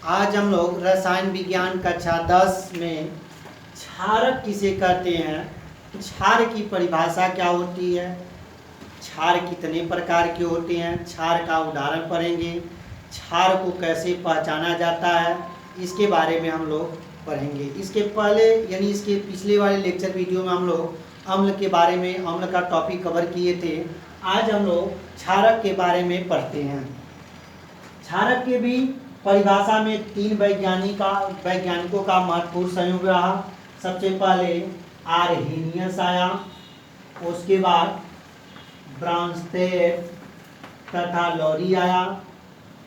आज हम लोग रसायन विज्ञान कक्षा 10 में क्षारक किसे कहते हैं, क्षार की परिभाषा क्या होती है, क्षार कितने प्रकार के होते हैं, क्षार का उदाहरण पढ़ेंगे, क्षार को कैसे पहचाना जाता है, इसके बारे में हम लोग पढ़ेंगे। इसके पहले यानी इसके पिछले वाले लेक्चर वीडियो में हम लोग अम्ल के बारे में, अम्ल का टॉपिक कवर किए थे। आज हम लोग क्षारक के बारे में पढ़ते हैं। क्षारक के भी परिभाषा में तीन वैज्ञानिकों का महत्वपूर्ण सहयोग रहा। सबसे पहले आर्हेनियस आया, उसके बाद ब्रांस्टेड तथा लॉरी आया,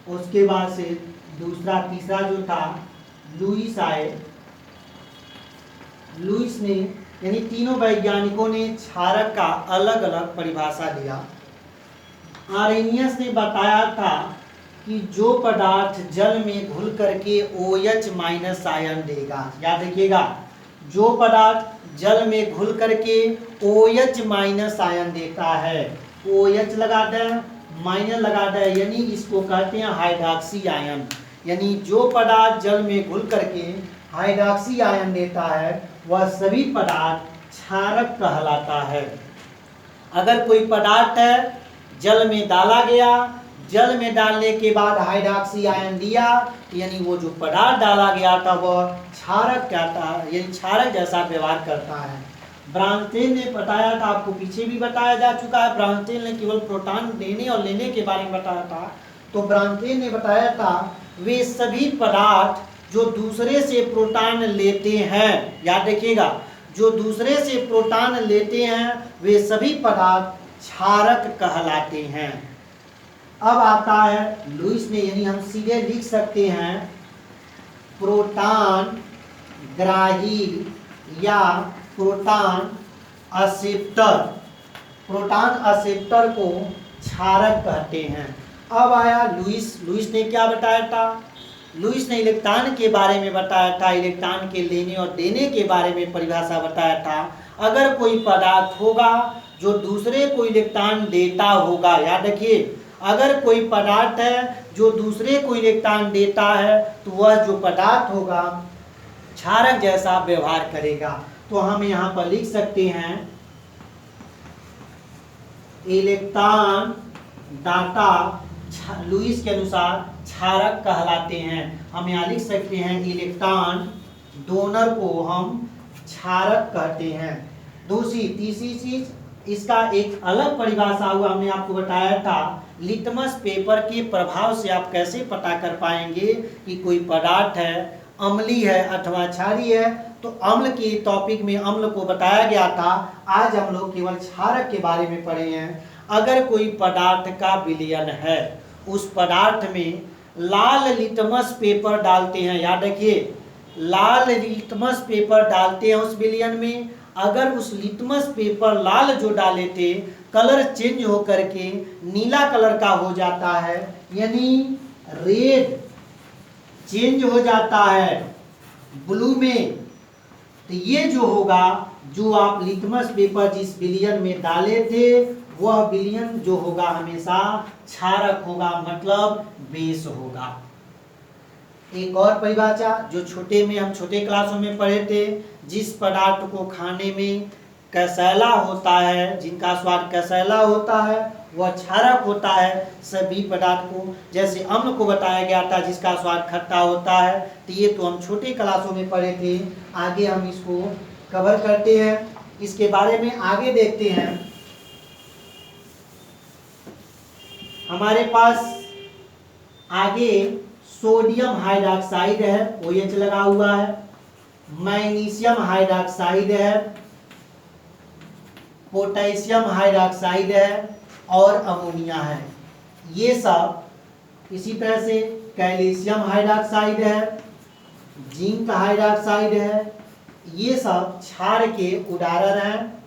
उसके बाद से तीसरा जो था लुईस आए। लुईस ने यानी तीनों वैज्ञानिकों ने क्षारक का अलग अलग परिभाषा दिया। आर्हेनियस ने बताया था कि जो पदार्थ जल में घुल करके OH- आयन देगा, याद रखिएगा, जो पदार्थ जल में घुल करके OH- आयन देता है, OH लगा दें, माइनस लगा दें, यानी इसको कहते हैं हाइड्रॉक्सी आयन। यानी जो पदार्थ जल में घुल करके हाइड्रॉक्सी आयन देता है वह सभी पदार्थ क्षारक कहलाता है। अगर कोई पदार्थ है जल में डाला गया, जल में डालने के बाद हाइड्रॉक्सी आयन दिया, यानी वो जो पदार्थ डाला गया था वह क्षारक कहता है, यानी क्षारक जैसा व्यवहार करता है। ब्रांस्टेड ने बताया था, आपको पीछे भी बताया जा चुका है, ब्रांस्टेड ने केवल प्रोटॉन देने और लेने के बारे में बताया था। तो ब्रांस्टेड ने बताया था वे सभी पदार्थ जो दूसरे से प्रोटॉन लेते हैं, याद रखिएगा, जो दूसरे से प्रोटॉन लेते हैं वे सभी पदार्थ क्षारक कहलाते हैं। अब आता है लुईस ने, यानी हम सीधे लिख सकते हैं प्रोटॉन ग्राही या प्रोटॉन एक्सेप्टर। प्रोटॉन एक्सेप्टर को क्षारक कहते हैं। अब आया लुईस ने क्या बताया था, लुईस ने इलेक्ट्रॉन के बारे में बताया था, इलेक्ट्रॉन के लेने और देने के बारे में परिभाषा बताया था। अगर कोई पदार्थ होगा जो दूसरे को इलेक्ट्रॉन देता होगा, याद रखिए, अगर कोई पदार्थ है जो दूसरे को इलेक्ट्रॉन देता है तो वह जो पदार्थ होगा क्षारक जैसा व्यवहार करेगा। तो हम यहाँ पर लिख सकते हैं इलेक्ट्रॉन दाता लुईस के अनुसार क्षारक कहलाते हैं। हम यहाँ लिख सकते हैं इलेक्ट्रॉन डोनर को हम क्षारक कहते हैं। तीसरी चीज, इसका एक अलग परिभाषा हुआ, हमने आपको बताया था लिटमस पेपर के प्रभाव से आप कैसे पता कर पाएंगे कि कोई पदार्थ है अम्ली है अथवा क्षारीय है। तो अम्ल के टॉपिक में अम्ल को बताया गया था। आज हम लोग केवल क्षारक के बारे में पढ़े हैं। अगर कोई पदार्थ का विलयन है, उस पदार्थ में लाल लिटमस पेपर डालते हैं, याद रखिए, लाल लिटमस पेपर डालते हैं उस विलयन में। अगर उस लिटमस पेपर लाल जो डाले थे कलर चेंज होकर के नीला कलर का हो जाता है, यानी रेड चेंज हो जाता है ब्लू में, तो ये जो होगा, जो आप लिटमस पेपर जिस विलयन में डाले थे वह विलयन जो होगा हमेशा क्षारक होगा, मतलब बेस होगा। एक और परिभाषा जो हम छोटे क्लासों में पढ़े थे, जिस पदार्थ को खाने में कसैला होता है, जिनका स्वाद कसैला होता है वह क्षारक होता है। सभी पदार्थ को, जैसे अम्ल को बताया गया था जिसका स्वाद खट्टा होता है, तो ये तो हम छोटे क्लासों में पढ़े थे। आगे हम इसको कवर करते हैं, इसके बारे में आगे देखते हैं। हमारे पास आगे सोडियम हाइड्रॉक्साइड है, OH लगा हुआ है, मैग्नीशियम हाइड्रॉक्साइड है, पोटेशियम हाइड्रॉक्साइड है और अमोनिया है। ये सब इसी तरह से कैल्शियम हाइड्रॉक्साइड है, जिंक हाइड्रॉक्साइड है, ये सब क्षार के उदाहरण हैं।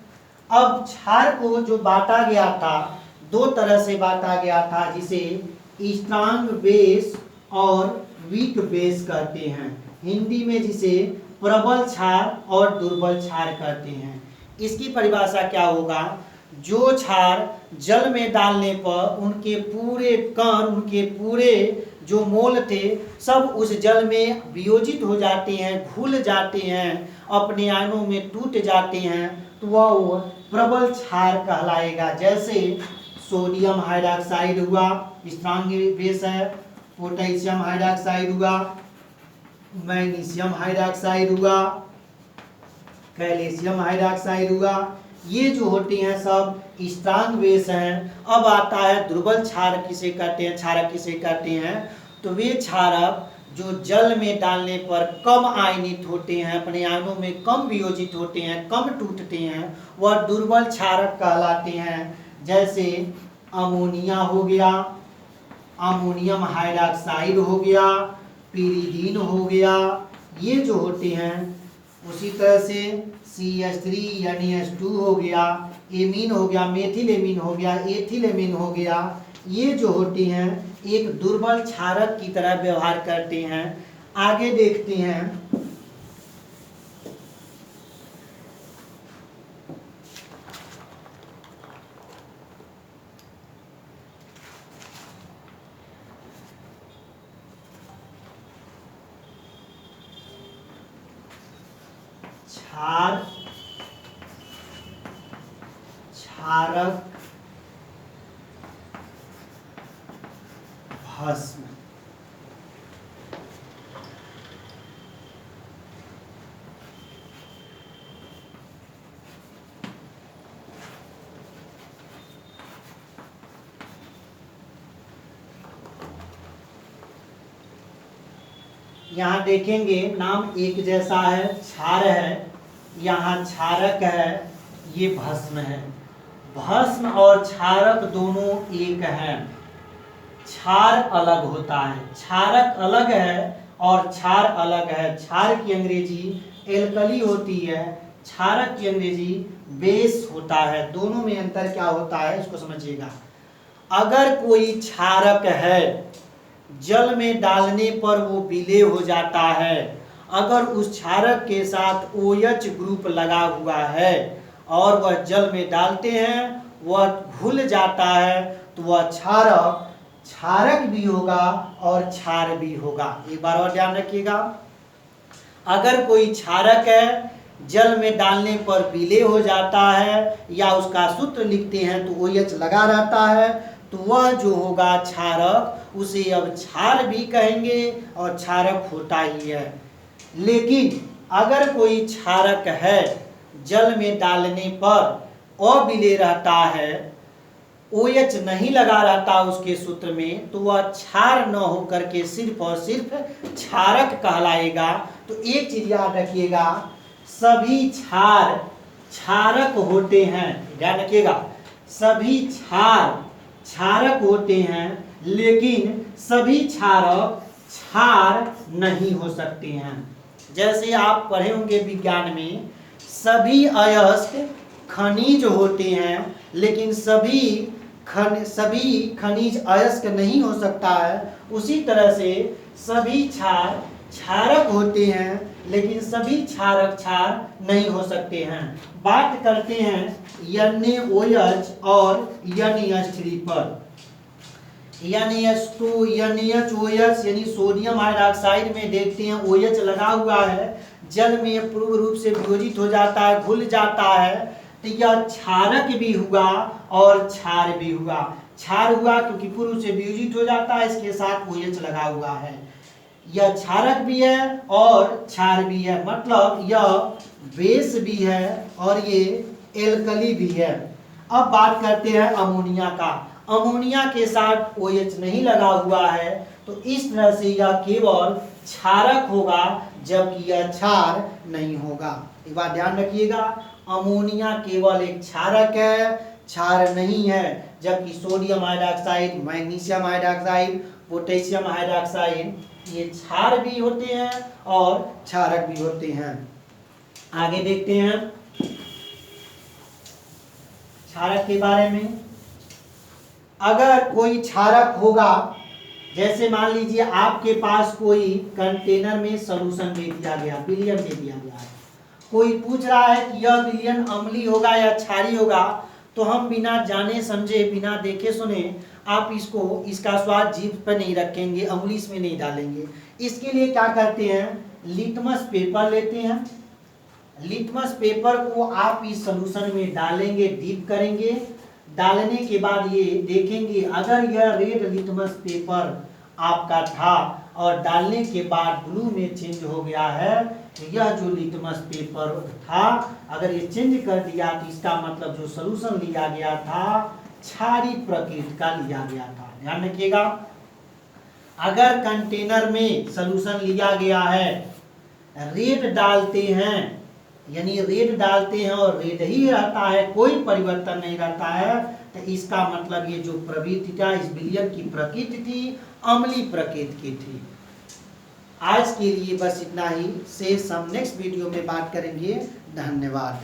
अब क्षार को जो बांटा गया था, दो तरह से बांटा गया था, जिसे स्ट्रांग बेस और वीक बेस कहते हैं। हिंदी में जिसे प्रबल क्षार और दुर्बल क्षार कहते हैं। इसकी परिभाषा क्या होगा, जो क्षार जल में डालने पर उनके पूरे कण, उनके पूरे जो मोल थे सब उस जल में वियोजित हो जाते हैं, घुल जाते हैं, अपने आयनों में टूट जाते हैं, तो वह प्रबल क्षार कहलाएगा। जैसे सोडियम हाइड्रोक्साइड हुआ, स्ट्रांग बेस है, पोटेशियम हाइड्रोक्साइड हुआ, मैग्नीशियम हाइड्रोक्साइड हुआ, कैल्शियम हाइड्रोक्साइड हुआ, ये जो होते हैं सब स्ट्रांग बेस हैं। अब आता है दुर्बल क्षारक किसे कहते हैं, क्षारक किसे कहते हैं, तो वे क्षारक जो जल में डालने पर कम आयनित होते हैं, अपने आयनों में कम वियोजित होते हैं, कम टूटते हैं, वह दुर्बल क्षारक कहलाते हैं। जैसे अमोनिया हो गया, अमोनियम हाइड्रोक्साइड हो गया, पिरीडीन हो गया, ये जो होते हैं। उसी तरह से CH3 NH2 हो गया, एमीन हो गया, मेथिल एमीन हो गया, एथिल एमीन हो गया, ये जो होती हैं एक दुर्बल क्षारक की तरह व्यवहार करते हैं। आगे देखते हैं, क्षारक भस्म। यहाँ देखेंगे नाम एक जैसा है, क्षार है, यहाँ क्षारक है, ये भस्म है। भस्म और क्षारक दोनों एक हैं, क्षार अलग होता है, क्षारक अलग है और क्षार अलग है। क्षार की अंग्रेजी एल्कली होती है, क्षारक की अंग्रेजी बेस होता है। दोनों में अंतर क्या होता है इसको समझिएगा। अगर कोई क्षारक है, जल में डालने पर वो विलेय हो जाता है, अगर उस क्षारक के साथ OH ग्रुप लगा हुआ है और वह जल में डालते हैं, वह घुल जाता है, तो वह क्षारक क्षारक भी होगा और क्षार भी होगा। एक बार और ध्यान रखिएगा, अगर कोई क्षारक है, जल में डालने पर विलेय हो जाता है या उसका सूत्र लिखते हैं तो OH लगा रहता है, तो वह जो होगा क्षारक, उसे अब क्षार भी कहेंगे और क्षारक होता ही है। लेकिन अगर कोई क्षारक है, जल में डालने पर अविलेय रहता है, OH नहीं लगा रहता उसके सूत्र में, तो वह क्षार न होकर के सिर्फ और सिर्फ क्षारक कहलाएगा। तो एक चीज याद रखिएगा, सभी क्षार क्षारक होते हैं, ध्यान रखिएगा, सभी क्षार क्षारक होते हैं, लेकिन सभी क्षारक क्षार नहीं हो सकते हैं। जैसे आप पढ़े होंगे विज्ञान में, सभी अयस्क खनिज होते हैं, लेकिन सभी खनिज अयस्क नहीं हो सकता है। उसी तरह से सभी क्षार क्षारक होते हैं, लेकिन सभी क्षारक क्षार नहीं हो सकते हैं। बात करते हैं NaOH और NH3 पर। NH2 NaOH यानी सोडियम हाइड्रोक्साइड में देखते हैं OH लगा हुआ है, जल में पूर्ण रूप से वियोजित हो जाता है, घुल जाता है, तो यह क्षारक भी हुआ और क्षार भी हुआ। क्षार हुआ क्योंकि पूर्व से वियोजित हो जाता है, इसके साथ OH लगा हुआ है। यह क्षारक भी है और क्षार भी है, मतलब यह बेस भी है और ये एल्कली भी है। अब बात करते हैं अमोनिया का। अमोनिया के साथ OH नहीं लगा हुआ है, तो इस तरह से यह केवल क्षारक होगा, जबकि यह क्षार नहीं होगा। एक बात ध्यान रखिएगा, अमोनिया केवल एक क्षारक है, क्षार नहीं है, जबकि sodium hydroxide, magnesium hydroxide, potassium hydroxide ये क्षार भी होते हैं और क्षारक भी होते हैं। आगे देखते हैं क्षारक के बारे में। अगर कोई क्षारक होगा, जैसे मान लीजिए आपके पास कोई कंटेनर में सॉल्यूशन दे दिया गया, विलयन दे दिया गया है, कोई पूछ रहा है कि यह विलयन अम्लीय होगा या क्षारीय होगा, तो हम बिना जाने समझे, बिना देखे सुने आप इसका स्वाद जीभ पर नहीं रखेंगे, अंगुली इसमें नहीं डालेंगे। इसके लिए क्या करते हैं, लिटमस पेपर लेते हैं। लिटमस पेपर को आप इस सॉल्यूशन में डालेंगे, डीप करेंगे। डालने के बाद ये देखेंगे अगर यह रेड लिटमस पेपर आपका था और डालने के बाद ब्लू में चेंज हो गया है, तो यह जो लिटमस पेपर था अगर ये चेंज कर दिया तो इसका मतलब जो सॉल्यूशन लिया गया था क्षारीय प्रकृति का लिया गया था। ध्यान रखिएगा, अगर कंटेनर में सॉल्यूशन लिया गया है, रेड डालते हैं, यानी रेड डालते हैं और रेड ही रहता है, कोई परिवर्तन नहीं रहता है, तो इसका मतलब ये जो प्रवृत्ति था, इस विलयन की प्रकृति थी अम्लीय प्रकृति की थी। आज के लिए बस इतना ही, शेष हम नेक्स्ट वीडियो में बात करेंगे। धन्यवाद।